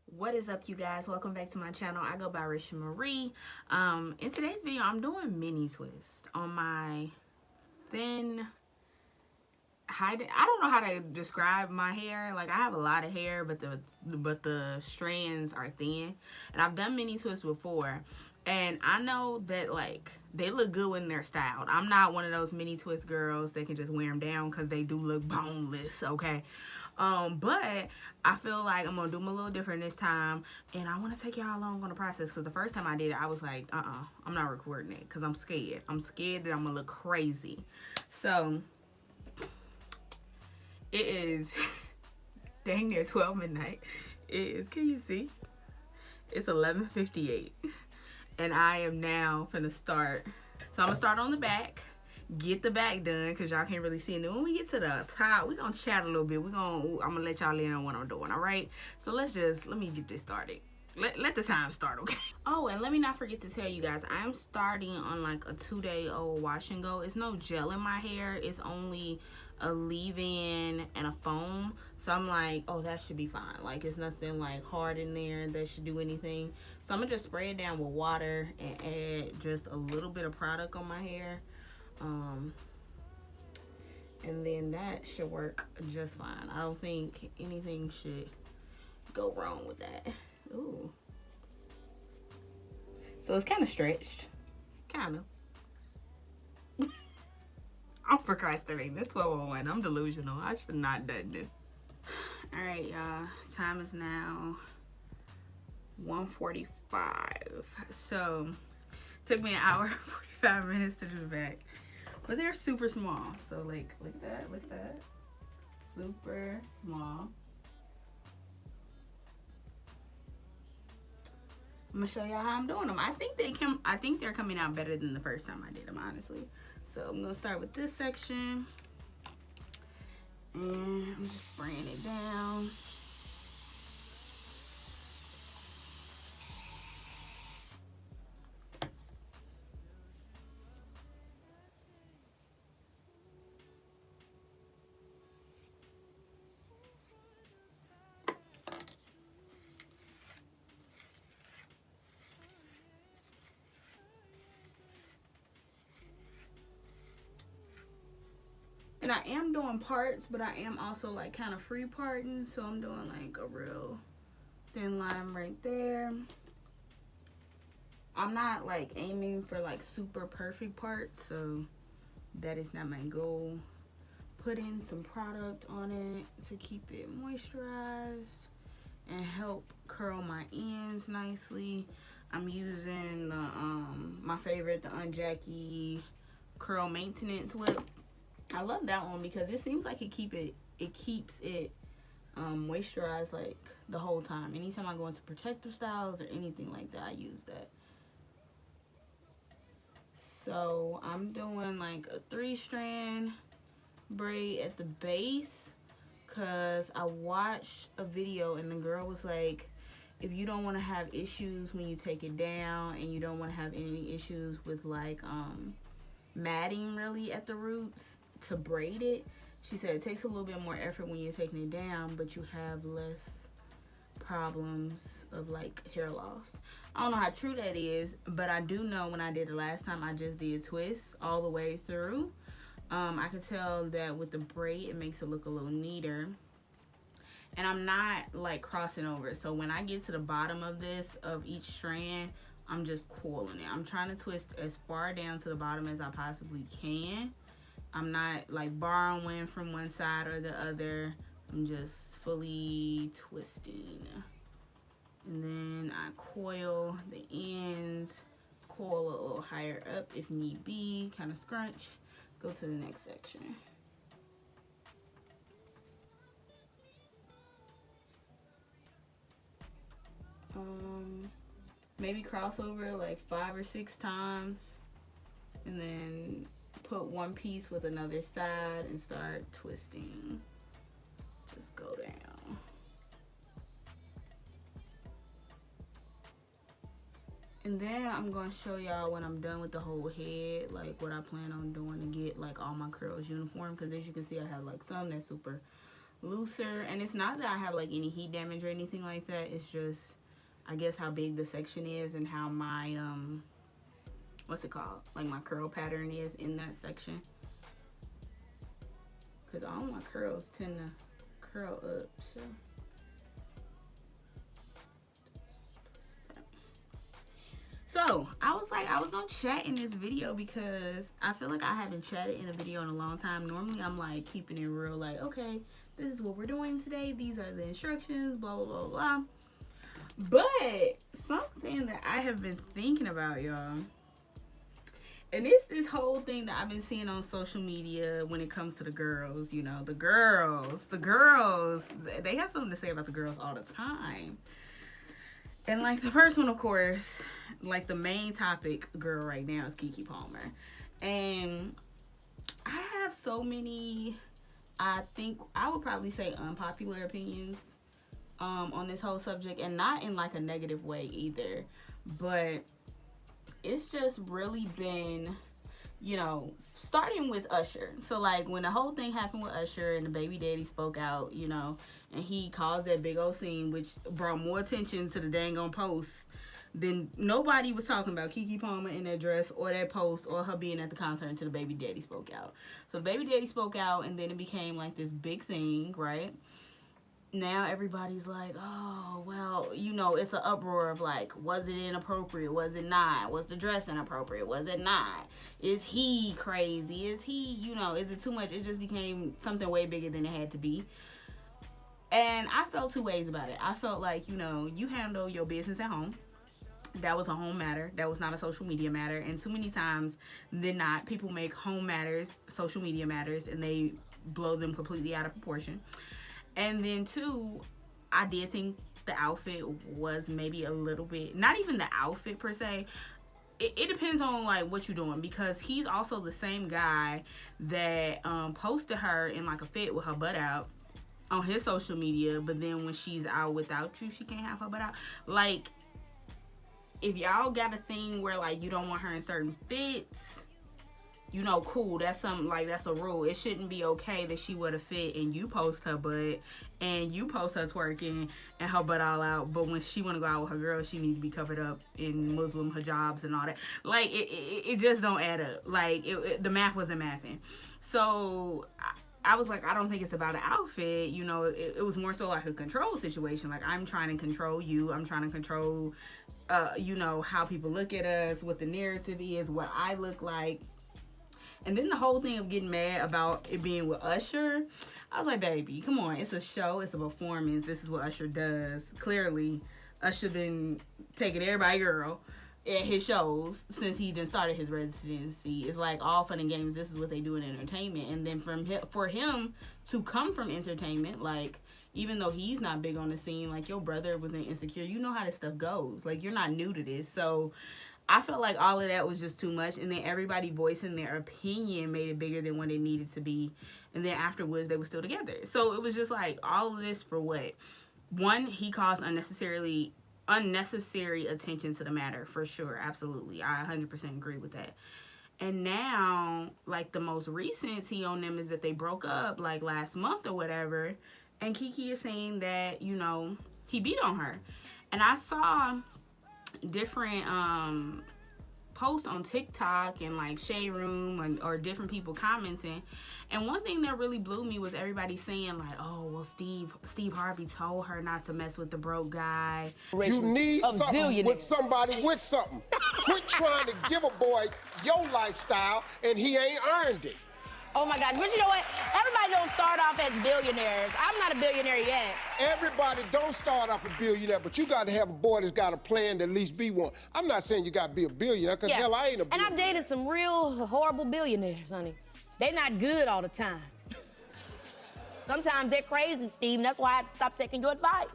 What is up, you guys? Welcome back to my channel. I go by Risha Marie. In today's video, I'm doing mini twists on my thin I don't know how to describe my hair. Like, I have a lot of hair, but the strands are thin. And I've done mini twists before, and I know that like they look good when they're styled. I'm not one of those mini twist girls that can just wear them down because they do look boneless. Okay. But I feel like I'm gonna do them a little different this time, and I want to take y'all along on the process because the first time I did it, I was like, I'm not recording it because I'm scared. I'm scared that I'm gonna look crazy. So it is dang near 12 midnight. It is, can you see? It's 11:58, and I am now finna start. So I'm gonna start on the back. Get the back done because y'all can't really see. And then when we get to the top, we're gonna chat a little bit. I'm gonna let y'all in on what I'm doing. All right, so let me get this started. Let the time start, okay? Oh, and let me not forget to tell you guys, I'm starting on like a 2-day-old wash and go. It's no gel in my hair. It's only a leave-in and a foam. So I'm like, oh, that should be fine. Like, it's nothing like hard in there that should do anything. So I'm gonna just spray it down with water and add just a little bit of product on my hair. And then that should work just fine. I don't think anything should go wrong with that. Ooh. So it's kind of stretched. Kind of. I'm procrastinating. It's 12:01. I'm delusional. I should not have done this. Alright, y'all. Time is now 1:45. So, it took me an hour and 45 minutes to do the back. But they're super small. So, like, look at that. Super small. I'm gonna show y'all how I'm doing them. I think they're coming out better than the first time I did them, honestly. So I'm gonna start with this section, and I'm just spraying it down. And I am doing parts, but I am also like kind of free parting. So I'm doing like a real thin line right there. I'm not like aiming for like super perfect parts, so that is not my goal. Put in some product on it to keep it moisturized and help curl my ends nicely. I'm using my favorite, the Unjackie Curl Maintenance Whip. I love that one because it seems like it keeps it moisturized like the whole time. Anytime I go into protective styles or anything like that, I use that. So I'm doing like a 3-strand braid at the base because I watched a video and the girl was like, if you don't want to have issues when you take it down and you don't want to have any issues with like matting really at the roots, to braid it, she said it takes a little bit more effort when you're taking it down, but you have less problems of like hair loss. I don't know how true that is, but I do know when I did it last time, I just did twists all the way through. I can tell that with the braid, it makes it look a little neater. And I'm not like crossing over. So when I get to the bottom of this, of each strand, I'm just coiling it. I'm trying to twist as far down to the bottom as I possibly can. I'm not like borrowing from one side or the other. I'm just fully twisting. And then I coil the ends, coil a little higher up if need be, kind of scrunch. Go to the next section. Maybe cross over like 5 or 6 times, and then put one piece with another side and start twisting. Just go down. And then I'm going to show y'all when I'm done with the whole head, like what I plan on doing to get like all my curls uniform. Because as you can see, I have like some that's super looser. And it's not that I have like any heat damage or anything like that. It's just, I guess, how big the section is and how my what's it called, like my curl pattern is in that section, because all my curls tend to curl up. So I was like, I was gonna chat in this video because I feel like I haven't chatted in a video in a long time. Normally I'm like keeping it real, like, okay, this is what we're doing today, these are the instructions, blah blah blah blah. But something that I have been thinking about, y'all, and it's this whole thing that I've been seeing on social media when it comes to the girls. You know, the girls, they have something to say about the girls all the time. And like the first one, of course, like the main topic girl right now is Keke Palmer. And I have so many, I think I would probably say unpopular opinions on this whole subject, and not in like a negative way either, but it's just really been, you know, starting with Usher. So like when the whole thing happened with Usher and the baby daddy spoke out, you know, and he caused that big old scene, which brought more attention to the dang on post than nobody was talking about Keke Palmer in that dress or that post or her being at the concert until the baby daddy spoke out. So the baby daddy spoke out, and then it became like this big thing, right? Now everybody's like, oh, well, you know, it's an uproar of like, was it inappropriate? Was it not? Was the dress inappropriate? Was it not? Is he crazy? Is he, you know, is it too much? It just became something way bigger than it had to be. And I felt two ways about it. I felt like, you know, you handle your business at home. That was a home matter. That was not a social media matter. And too many times than not, people make home matters social media matters, and they blow them completely out of proportion. And then two, I did think the outfit was maybe a little bit, not even the outfit per se. It depends on like what you're doing, because he's also the same guy that posted her in like a fit with her butt out on his social media, but then when she's out without you, she can't have her butt out. Like, if y'all got a thing where like you don't want her in certain fits, you know, cool, that's something, like, that's a rule. It shouldn't be okay that she would have fit and you post her butt and you post her twerking and her butt all out, but when she want to go out with her girl, she needs to be covered up in Muslim hijabs and all that. Like, it just don't add up. Like, the math wasn't mathing. So I was like, I don't think it's about an outfit. You know, it was more so like a control situation. Like, I'm trying to control you. I'm trying to control, you know, how people look at us, what the narrative is, what I look like. And then the whole thing of getting mad about it being with Usher, I was like, baby, come on. It's a show. It's a performance. This is what Usher does. Clearly, Usher been taking everybody girl at his shows since he done started his residency. It's like all fun and games. This is what they do in entertainment. And then for him to come from entertainment, like, even though he's not big on the scene, like, your brother was in Insecure. You know how this stuff goes. Like, you're not new to this. So I felt like all of that was just too much, and then everybody voicing their opinion made it bigger than what it needed to be, and then afterwards they were still together. So it was just like, all of this for what? One, he caused unnecessary attention to the matter, for sure, absolutely. I 100% agree with that. And now, like, the most recent tea on them is that they broke up, like, last month or whatever, and Keke is saying that, you know, he beat on her. And I saw different posts on TikTok and like Shade Room or different people commenting, and one thing that really blew me was everybody saying like, oh, well, Steve Harvey told her not to mess with the broke guy. You need something with somebody with something. Quit trying to give a boy your lifestyle and he ain't earned it. Oh my God, but you know what? Everybody don't start off as billionaires. I'm not a billionaire yet. Everybody don't start off a billionaire, but you got to have a boy that's got a plan to at least be one. I'm not saying you got to be a billionaire, because hell, I ain't a billionaire. And I've dated some real horrible billionaires, honey. They not good all the time. Sometimes they're crazy, Steve, and that's why I had to stop taking your advice.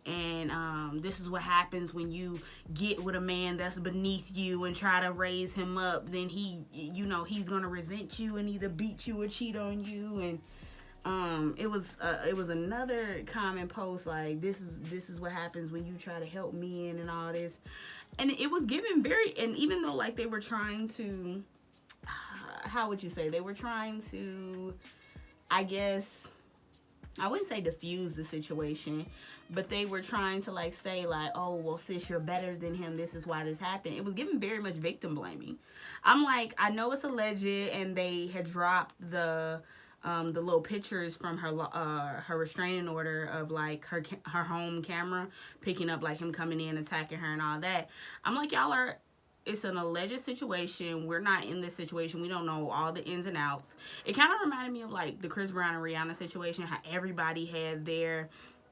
And this is what happens when you get with a man that's beneath you and try to raise him up. Then he, you know, he's gonna resent you and either beat you or cheat on you. And it was another comment post like, this is what happens when you try to help men and all this. And it was given very, and even though like they were trying to, how would you say, they were trying to, I guess, I wouldn't say diffuse the situation, but they were trying to like say like, oh, well, sis, you're better than him. This is why this happened. It was giving very much victim blaming. I'm like, I know it's alleged, and they had dropped the little pictures from her restraining order of like her home camera picking up like him coming in, attacking her, and all that. I'm like, y'all are. It's an alleged situation. We're not in this situation. We don't know all the ins and outs. It kind of reminded me of like the Chris Brown and Rihanna situation, how everybody had their,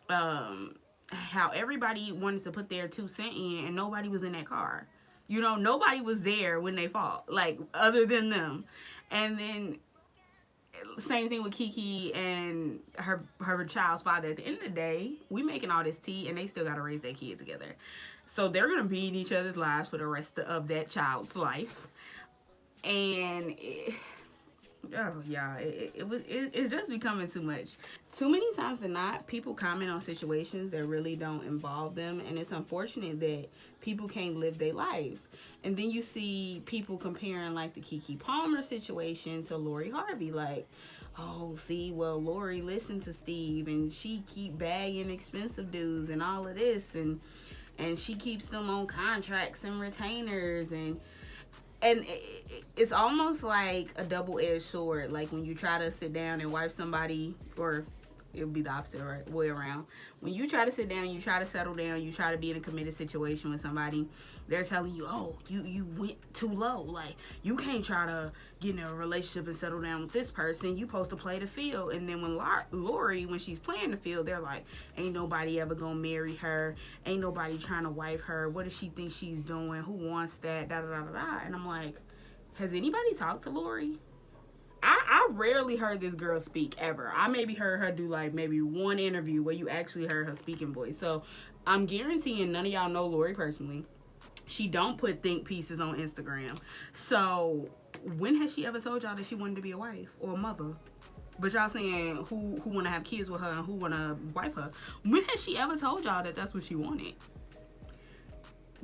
how everybody wanted to put their 2 cents in, and nobody was in that car. You know, nobody was there when they fought, like other than them. And then same thing with Keke and her child's father. At the end of the day, we making all this tea, and they still got to raise their kids together. So they're going to be in each other's lives for the rest of that child's life. And it's just becoming too much. Too many times than not, people comment on situations that really don't involve them. And it's unfortunate that people can't live their lives. And then you see people comparing like the Keke Palmer situation to Lori Harvey. Like, oh, see, well, Lori listened to Steve, and she keep bagging expensive dudes and all of this, and she keeps them on contracts and retainers, and it's almost like a double-edged sword. Like when you try to sit down and wife somebody, or it would be the opposite way around. When you try to sit down, you try to settle down, you try to be in a committed situation with somebody, they're telling you, oh, you went too low. Like, you can't try to get in a relationship and settle down with this person. You supposed to play the field. And then when Lori, when she's playing the field, they're like, ain't nobody ever gonna marry her. Ain't nobody trying to wife her. What does she think she's doing? Who wants that? Da da da da da. And I'm like, has anybody talked to Lori? I rarely heard this girl speak ever. I maybe heard her do like maybe one interview where you actually heard her speaking voice. So I'm guaranteeing none of y'all know Lori personally. She don't put think pieces on Instagram. So when has she ever told y'all that she wanted to be a wife or a mother? But y'all saying who want to have kids with her and who want to wife her. When has she ever told y'all that that's what she wanted?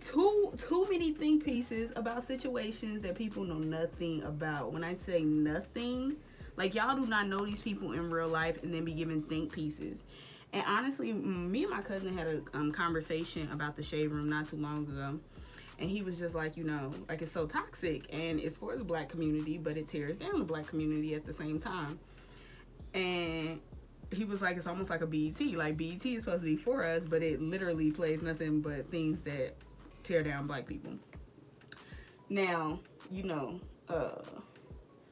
Too many think pieces about situations that people know nothing about. When I say nothing, like y'all do not know these people in real life and then be giving think pieces. And honestly, me and my cousin had a conversation about the Shade Room not too long ago. And he was just like, you know, like it's so toxic and it's for the black community, but it tears down the black community at the same time. And he was like, it's almost like a BET. Like BET is supposed to be for us, but it literally plays nothing but things that tear down black people. Now, you know,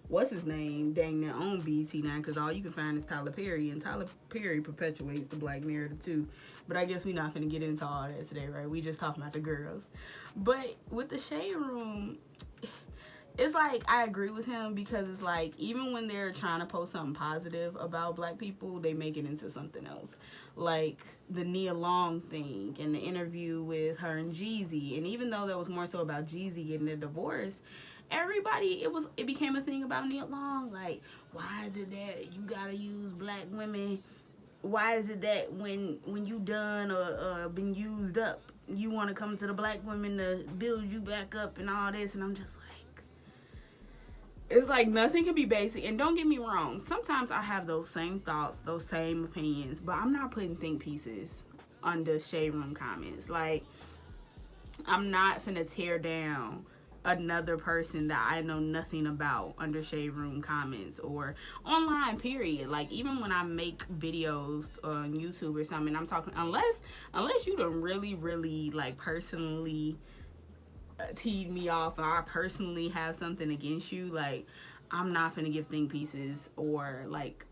what's his name? Dang, their own BET now, because all you can find is Tyler Perry, and Tyler Perry perpetuates the black narrative too. But I guess we're not going to get into all that today, right? We just talking about the girls. But with the Shade Room, it's like I agree with him, because it's like even when they're trying to post something positive about black people, they make it into something else. Like the Nia Long thing and the interview with her and Jeezy. And even though that was more so about Jeezy getting a divorce, everybody, it became a thing about Nia Long. Like, why is it that you gotta use black women? Why is it that when you done or been used up, you want to come to the black women to build you back up and all this? And I'm just like, it's like nothing can be basic. And don't get me wrong, sometimes I have those same thoughts, those same opinions, but I'm not putting think pieces under Shade Room comments. Like, I'm not finna tear down another person that I know nothing about under Shade Room comments or online, period. Like, even when I make videos on YouTube or something, I'm talking, unless you done really like personally teed me off, or I personally have something against you, like, I'm not finna give think pieces or like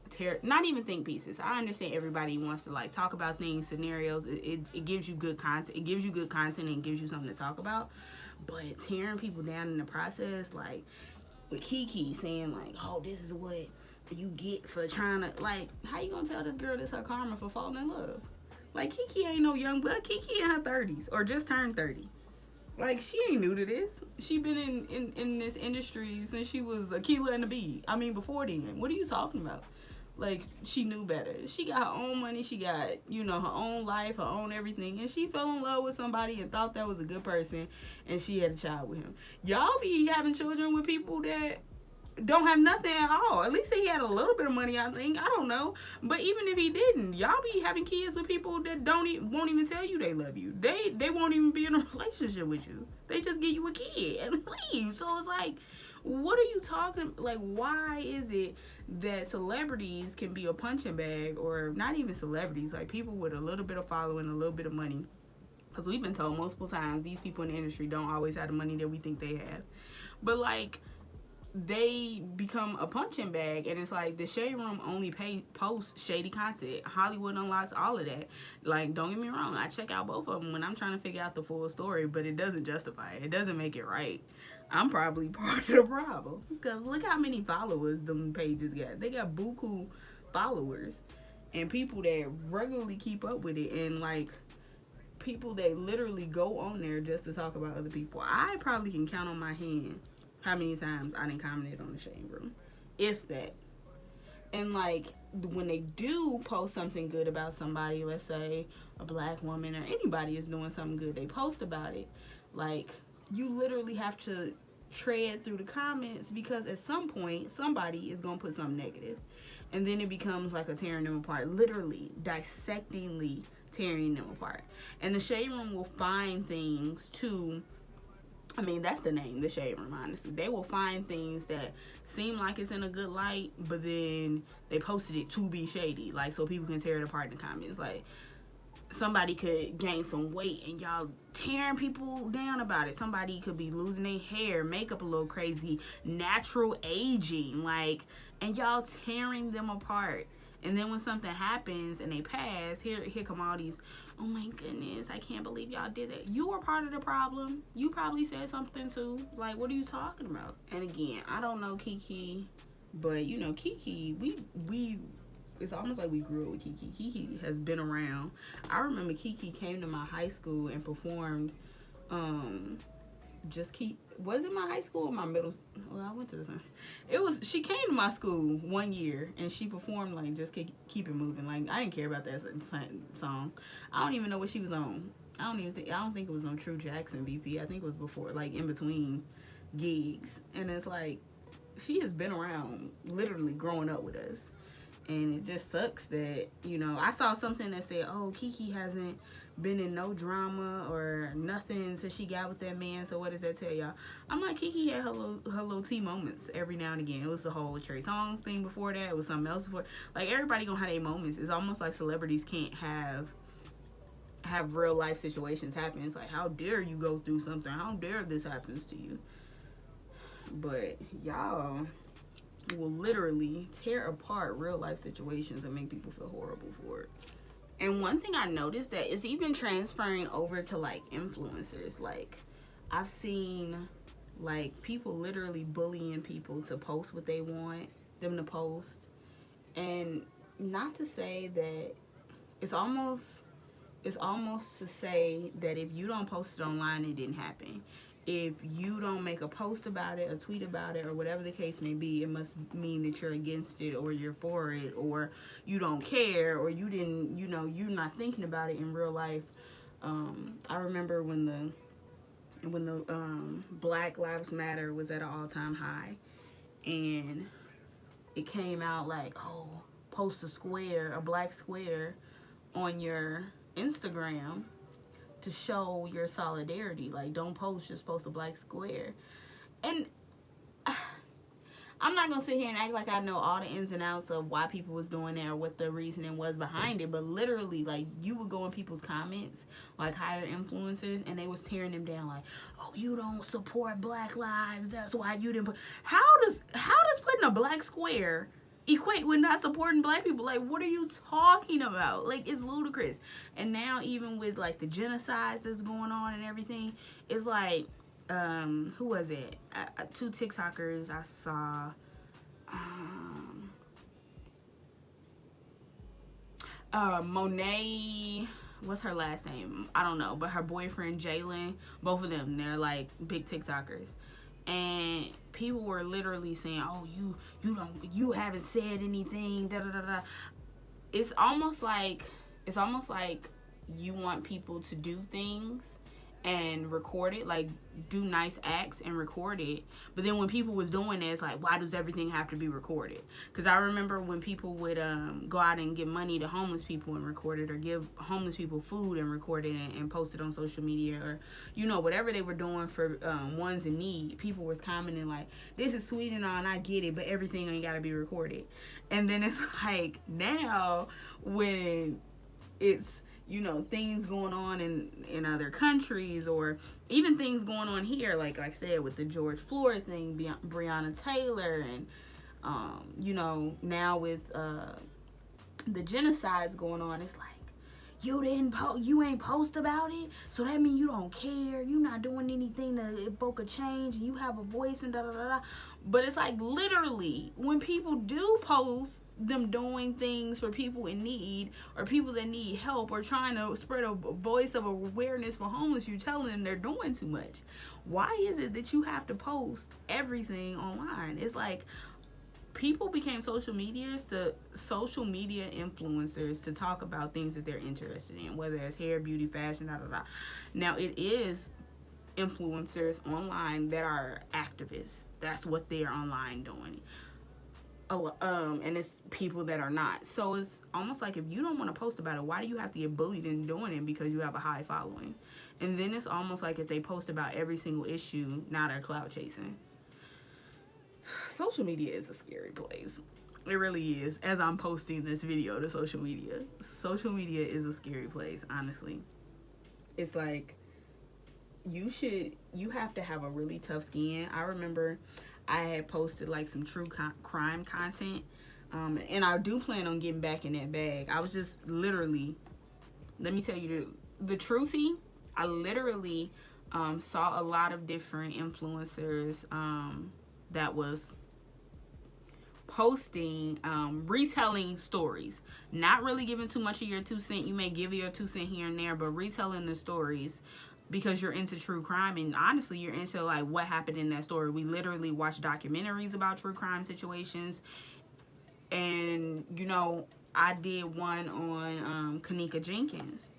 not even think pieces. I understand everybody wants to like talk about things, scenarios. It gives you good content. It gives you good content and gives you something to talk about. But tearing people down in the process, like with Keke saying like, oh, this is what you get for trying to, like, how you gonna tell this girl this her karma for falling in love? Like, Keke ain't no young blood. Keke in her 30s or just turned 30. Like, she ain't new to this. She been in this industry since she was Akilah and the Bee. I mean, before then. What are you talking about? Like, she knew better. She got her own money. She got, you know, her own life, her own everything. And she fell in love with somebody and thought that was a good person. And she had a child with him. Y'all be having children with people that don't have nothing at all. At least he had a little bit of money, I think. I don't know. But even if he didn't, y'all be having kids with people that won't even tell you they love you. They won't even be in a relationship with you. They just give you a kid and leave. So it's like, what are you talking, like, why is it that celebrities can be a punching bag, or not even celebrities, like people with a little bit of following, a little bit of money? Because we've been told multiple times these people in the industry don't always have the money that we think they have. But, like, they become a punching bag, and it's like the Shade Room only posts shady content. Hollywood unlocks all of that. Like, don't get me wrong, I check out both of them when I'm trying to figure out the full story, but it doesn't justify it. It doesn't make it right. I'm probably part of the problem, because look how many followers them pages got. They got buku followers and people that regularly keep up with it, and like people that literally go on there just to talk about other people. I probably can count on my hand how many times I didn't comment on the Shade Room, if that. And like when they do post something good about somebody, let's say a black woman or anybody is doing something good, they post about it. Like, you literally have to tread through the comments, because at some point somebody is gonna put something negative, and then it becomes like a tearing them apart, literally dissectingly tearing them apart. And the Shade Room will find things to, I mean, that's the name, the Shade Room, honestly. They will find things that seem like it's in a good light, but then they posted it to be shady, like, so people can tear it apart in the comments. Like, somebody could gain some weight and y'all tearing people down about it. Somebody could be losing their hair, makeup a little crazy, natural aging, like, and y'all tearing them apart. And then when something happens and they pass, here come all these, oh my goodness, I can't believe y'all did that. You were part of the problem. You probably said something too. Like, what are you talking about? And again, I don't know Keke, but you know, Keke, we it's almost like we grew up with Keke. Keke has been around. I remember Keke came to my high school and performed. Was it my high school or my middle? Well, I went to the same. She came to my school one year and she performed like Just Keep It Moving. Like, I didn't care about that song. I don't even know what she was on. I don't think it was on True Jackson BP. I think it was before, like in between gigs. And it's like, she has been around, literally growing up with us. And it just sucks that, you know, I saw something that said, oh, Keke hasn't been in no drama or nothing since she got with that man. So what does that tell y'all? I'm like, Keke had her little T moments every now and again. It was the whole Trey Songz thing before that. It was something else before. Like, everybody gonna have their moments. It's almost like celebrities can't have real life situations happen. It's like, how dare you go through something? How dare this happens to you? But y'all will literally tear apart real life situations and make people feel horrible for it. And one thing I noticed that is even transferring over to like influencers. Like, I've seen like people literally bullying people to post what they want them to post. And not to say that it's almost to say that if you don't post it online, it didn't happen. If you don't make a post about it, a tweet about it, or whatever the case may be, it must mean that you're against it, or you're for it, or you don't care, or you didn't, you know, you're not thinking about it in real life. I remember when the Black Lives Matter was at an all-time high, and it came out like, oh, post a black square on your Instagram to show your solidarity. Like, don't post, just post a black square. And I'm not gonna sit here and act like I know all the ins and outs of why people was doing that or what the reasoning was behind it, but literally, like, you would go in people's comments, like higher influencers, and they was tearing them down, like, oh, you don't support black lives, that's why you didn't put. How does putting a black square equate with not supporting black people? Like, what are you talking about? Like, it's ludicrous. And now, even with like the genocides that's going on and everything, it's like, who was it? Two TikTokers I saw. Monet, what's her last name? I don't know, but her boyfriend Jalen, both of them, they're like big TikTokers. And people were literally saying, oh, you haven't said anything, da da da da. It's almost like you want people to do things and record it, like do nice acts and record it. But then when people was doing it, it's like, why does everything have to be recorded? Because I remember when people would go out and give money to homeless people and record it, or give homeless people food and record it and post it on social media, or whatever they were doing for ones in need, people was commenting like, this is sweet and all, and I get it, but everything ain't gotta be recorded. And then it's like, now when it's things going on in other countries, or even things going on here, like I said, with the George Floyd thing, Breonna Taylor, and now with the genocides going on, it's like, you ain't post about it, so that means you don't care, you not doing anything to evoke a change, and you have a voice, and da da da da. But it's like, literally, when people do post them doing things for people in need, or people that need help, or trying to spread a voice of awareness for homeless, you telling them they're doing too much. Why is it that you have to post everything online? It's like, people became social media influencers to talk about things that they're interested in, whether it's hair, beauty, fashion, da da da. Now, it is influencers online that are activists. That's what they're online doing. And it's people that are not. So it's almost like, if you don't want to post about it, why do you have to get bullied into doing it because you have a high following? And then it's almost like, if they post about every single issue, now they're clout chasing. Social media is a scary place. It really is. As I'm posting this video to social media is a scary place, honestly. It's like, you have to have a really tough skin. I remember I had posted like some true crime content, and I do plan on getting back in that bag. I was just literally, let me tell you the truthie, I literally saw a lot of different influencers that was posting, retelling stories, not really giving too much of your 2 cents. You may give your 2 cents here and there, but retelling the stories because you're into true crime, and honestly, you're into like what happened in that story. We literally watch documentaries about true crime situations, and I did one on Kanika Jenkins.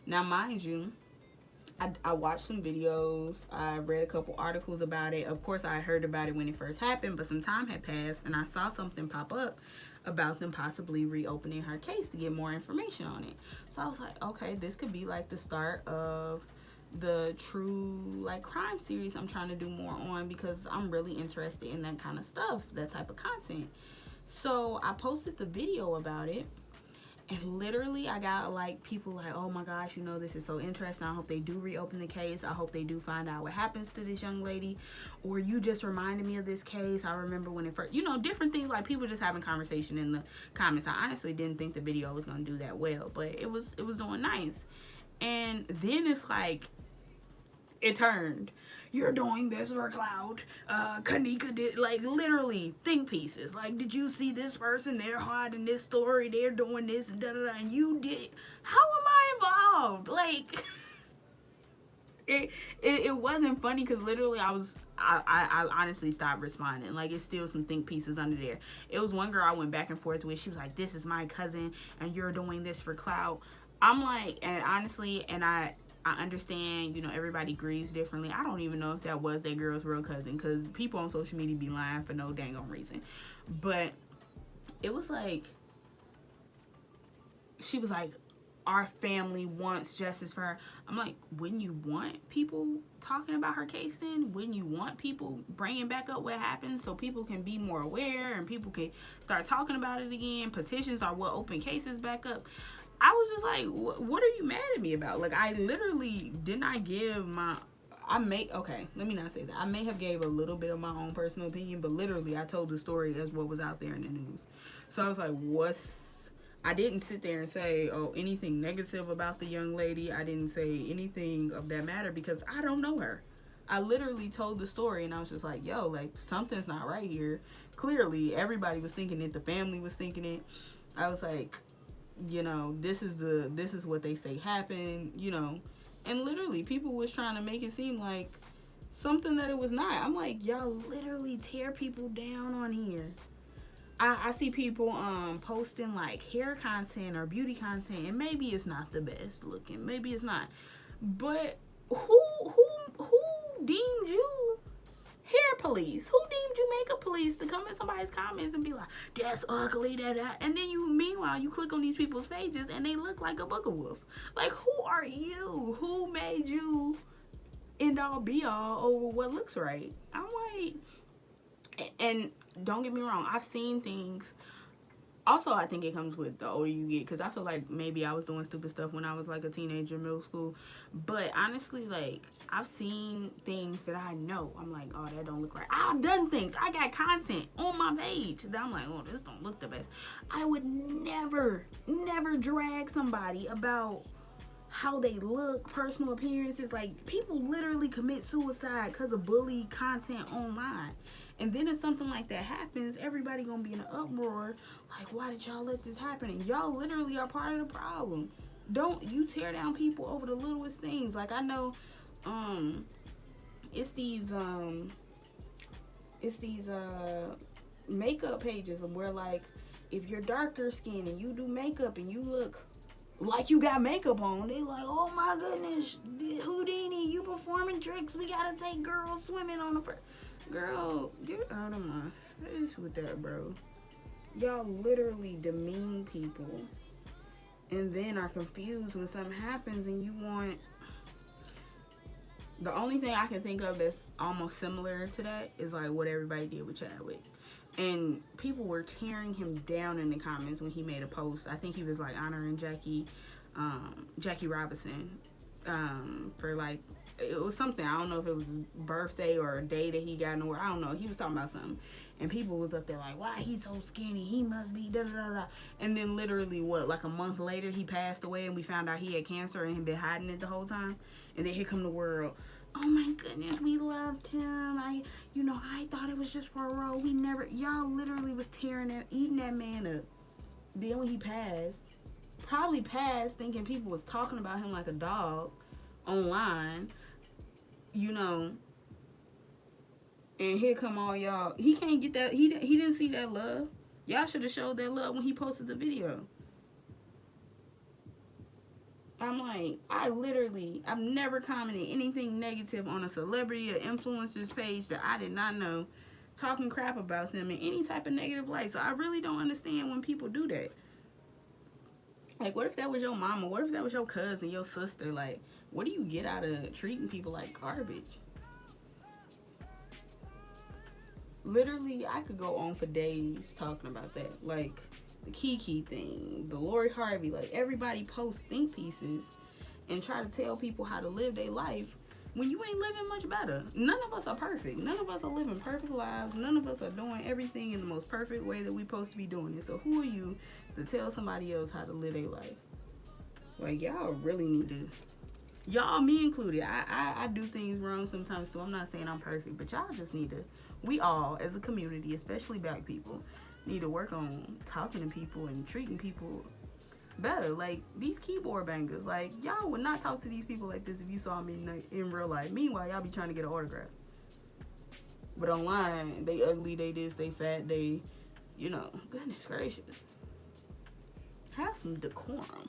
Now, mind you, I watched some videos, I read a couple articles about it. Of course, I heard about it when it first happened, but some time had passed, and I saw something pop up about them possibly reopening her case to get more information on it. So I was like, okay, this could be like the start of the true like crime series I'm trying to do more on, because I'm really interested in that kind of stuff, that type of content. So I posted the video about it, and literally I got like people like, oh my gosh, this is so interesting, I hope they do reopen the case, I hope they do find out what happens to this young lady, or you just reminded me of this case, I remember when it first, different things, like people just having conversation in the comments. I honestly didn't think the video was going to do that well, but it was doing nice. And then it's like, it turned, you're doing this for clout, Kanika did, like, literally think pieces, like, did you see this person, they're hiding this story, they're doing this, and da da da, and you did, how am I involved? Like, it wasn't funny, because literally I honestly stopped responding. Like, it's still some think pieces under there. It was one girl I went back and forth with, she was like, this is my cousin, and you're doing this for clout. I'm like, and honestly, and I understand, everybody grieves differently. I don't even know if that was that girl's real cousin, because people on social media be lying for no dang on reason. But it was like, she was like, our family wants justice for her. I'm like, wouldn't you want people talking about her case then? Wouldn't you want people bringing back up what happened so people can be more aware and people can start talking about it again? Petitions are what open cases back up. I was just like, what are you mad at me about? Like, I literally did not give okay, let me not say that. I may have gave a little bit of my own personal opinion, but literally I told the story as what was out there in the news. So I was like, I didn't sit there and say, anything negative about the young lady. I didn't say anything of that matter, because I don't know her. I literally told the story, and I was just like, yo, like, something's not right here. Clearly, everybody was thinking it. The family was thinking it. I was like, this is what they say happened, and literally people was trying to make it seem like something that it was not. I'm like, y'all literally tear people down on here. I see people posting like hair content or beauty content, and maybe it's not the best looking, maybe it's not, but who deemed you hair police? Who deemed you makeup police to come in somebody's comments and be like, that's ugly, that, and then meanwhile, you click on these people's pages and they look like a booger wolf. Like, who are you? Who made you end all be all over what looks right? I'm like, and don't get me wrong, I've seen things. Also, I think it comes with the older you get, because I feel like maybe I was doing stupid stuff when I was like a teenager in middle school. But honestly, like, I've seen things that I know. I'm like, oh, that don't look right. I've done things. I got content on my page that I'm like, oh, this don't look the best. I would never drag somebody about how they look, personal appearances. Like, people literally commit suicide because of bully content online. And then if something like that happens, everybody gonna be in an uproar. Like, why did y'all let this happen? And y'all literally are part of the problem. Don't you tear down people over the littlest things. Like, I know, it's these makeup pages where, like, if you're darker skinned and you do makeup and you look like you got makeup on, they like, oh my goodness, Houdini, you performing tricks. We gotta take girls swimming on the girl, get out of my face with that, bro. Y'all literally demean people and then are confused when something happens and you want. The only thing I can think of that's almost similar to that is like what everybody did with Chadwick. And people were tearing him down in the comments when he made a post. I think he was like honoring Jackie Robinson for, like, it was something. I don't know if it was his birthday or a day that he got in the world. I don't know. He was talking about something. And people was up there like, why he's so skinny? He must be da da da da. And then literally, like a month later, he passed away and we found out he had cancer and had been hiding it the whole time. And then here come the world. Oh my goodness, we loved him. I thought it was just for a role. Y'all literally was eating that man up. Then when he probably passed thinking people was talking about him like a dog online, and here come all y'all. He can't get that. He didn't see that love. Y'all should have showed that love when he posted the video. I'm like, I've never commented anything negative on a celebrity or influencer's page that I did not know, talking crap about them in any type of negative light. So I really don't understand when people do that. Like, what if that was your mama? What if that was your cousin, your sister? Like, what do you get out of treating people like garbage? Literally, I could go on for days talking about that. Like, the Keke thing, the Lori Harvey, like, everybody posts think pieces and try to tell people how to live their life when you ain't living much better. None of us are perfect. None of us are living perfect lives. None of us are doing everything in the most perfect way that we're supposed to be doing it. So who are you to tell somebody else how to live their life? Like, y'all really need to, y'all, me included, I do things wrong sometimes too. I'm not saying I'm perfect, but y'all just need to, we all as a community, especially black people, need to work on talking to people and treating people better. Like, these keyboard bangers, like, y'all would not talk to these people like this if you saw me in real life. Meanwhile, y'all be trying to get an autograph. But online, they ugly, they this, they fat, they, goodness gracious. Have some decorum.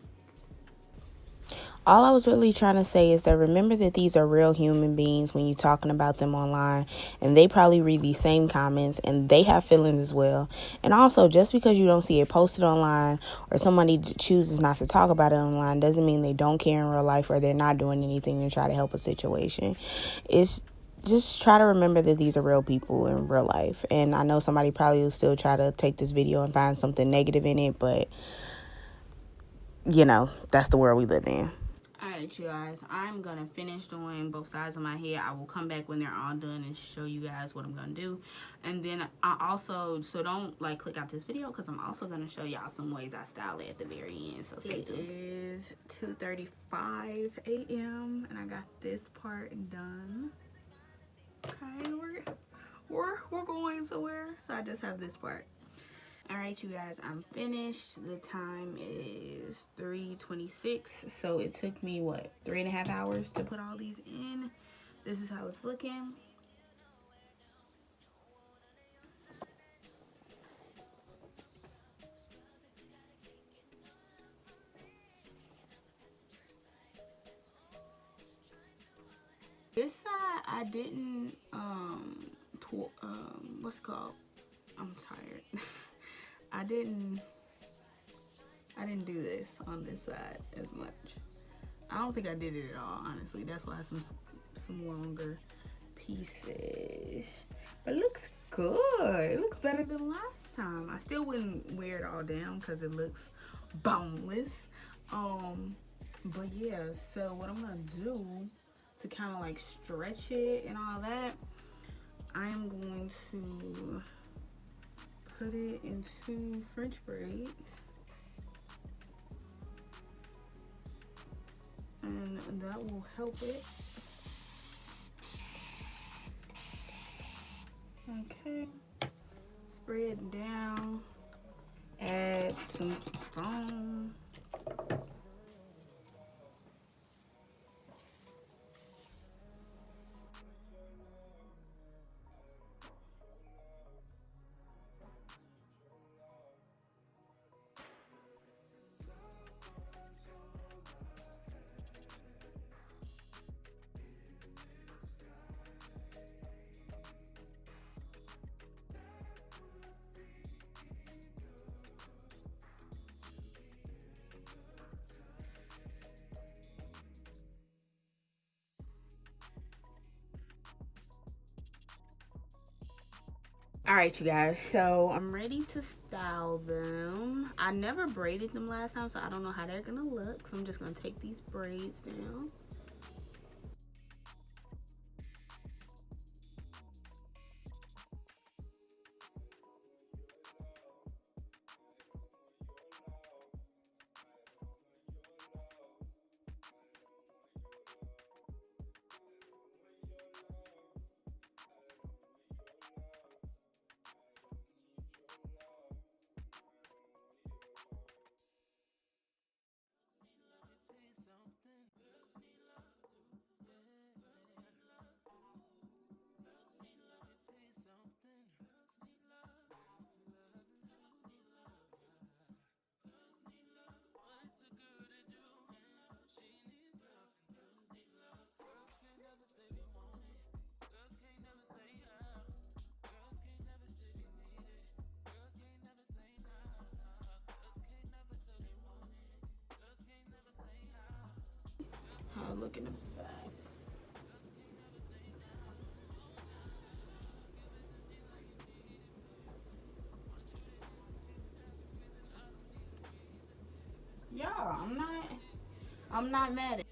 All I was really trying to say is that remember that these are real human beings when you're talking about them online, and they probably read these same comments and they have feelings as well. And also, just because you don't see it posted online or somebody chooses not to talk about it online doesn't mean they don't care in real life or they're not doing anything to try to help a situation. It's just try to remember that these are real people in real life. And I know somebody probably will still try to take this video and find something negative in it, but that's the world we live in. Alright, you guys, I'm gonna finish doing both sides of my hair. I will come back when they're all done and show you guys what I'm gonna do. And then I also, so don't click out this video, because I'm also gonna show y'all some ways I style it at the very end. So stay tuned. It is 2:35 a.m. and I got this part done. Okay, we're going somewhere. So I just have this part. Alright, you guys, I'm finished. The time is 3:26, so it took me 3.5 hours to put all these in. This is how it's looking. This side I didn't what's it called? I'm tired. I didn't do this on this side as much. I don't think I did it at all, honestly. That's why some longer pieces. But it looks good. It looks better than last time. I still wouldn't wear it all down because it looks boneless. But yeah, so what I'm gonna do to kind of like stretch it and all that, I'm going to put it into French braids. And that will help it. Okay. Spread down. Add some foam. All right, you guys, so I'm ready to style them. I never braided them last time, so I don't know how they're gonna look. So I'm just gonna take these braids down. How I look in the back. Yeah, I'm not mad at it.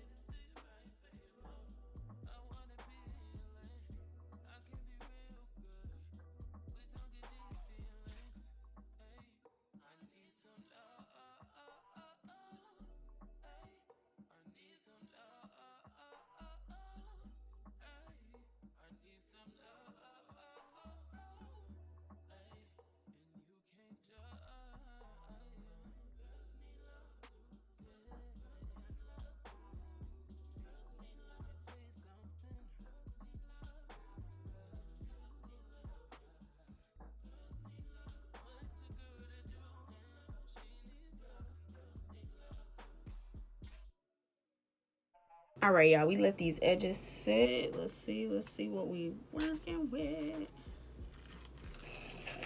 All right, y'all, we let these edges sit. Let's see what we working with.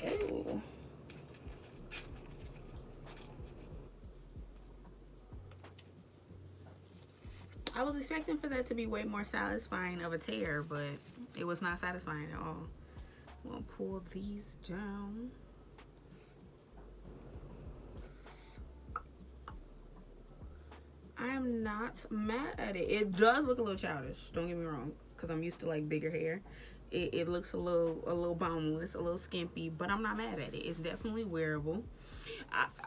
Ooh. I was expecting for that to be way more satisfying of a tear, but it was not satisfying at all. I'm gonna pull these down. I am not mad at it. It does look a little childish, don't get me wrong, because I'm used to like bigger hair. It looks a little boneless, a little skimpy, but I'm not mad at it. It's definitely wearable.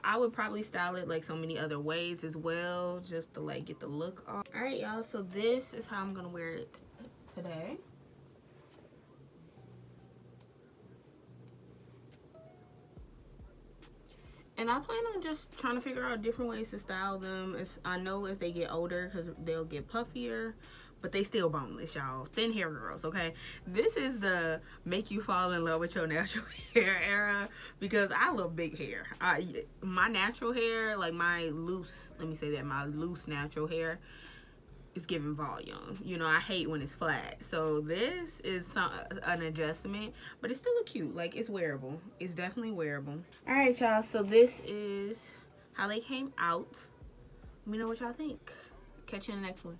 I would probably style it like so many other ways as well, just to like get the look off. All right, y'all, so this is how I'm gonna wear it today. And I plan on just trying to figure out different ways to style them. I know as they get older, because they'll get puffier, but they still boneless, y'all. Thin hair girls, okay? This is the make you fall in love with your natural hair era, because I love big hair. My natural hair, like my loose, let me say that, my loose natural hair it's giving volume. You know, I hate when it's flat. So this is an adjustment, but it's still cute. Like, it's wearable. It's definitely wearable. All right, y'all. So this is how they came out. Let me know what y'all think. Catch you in the next one.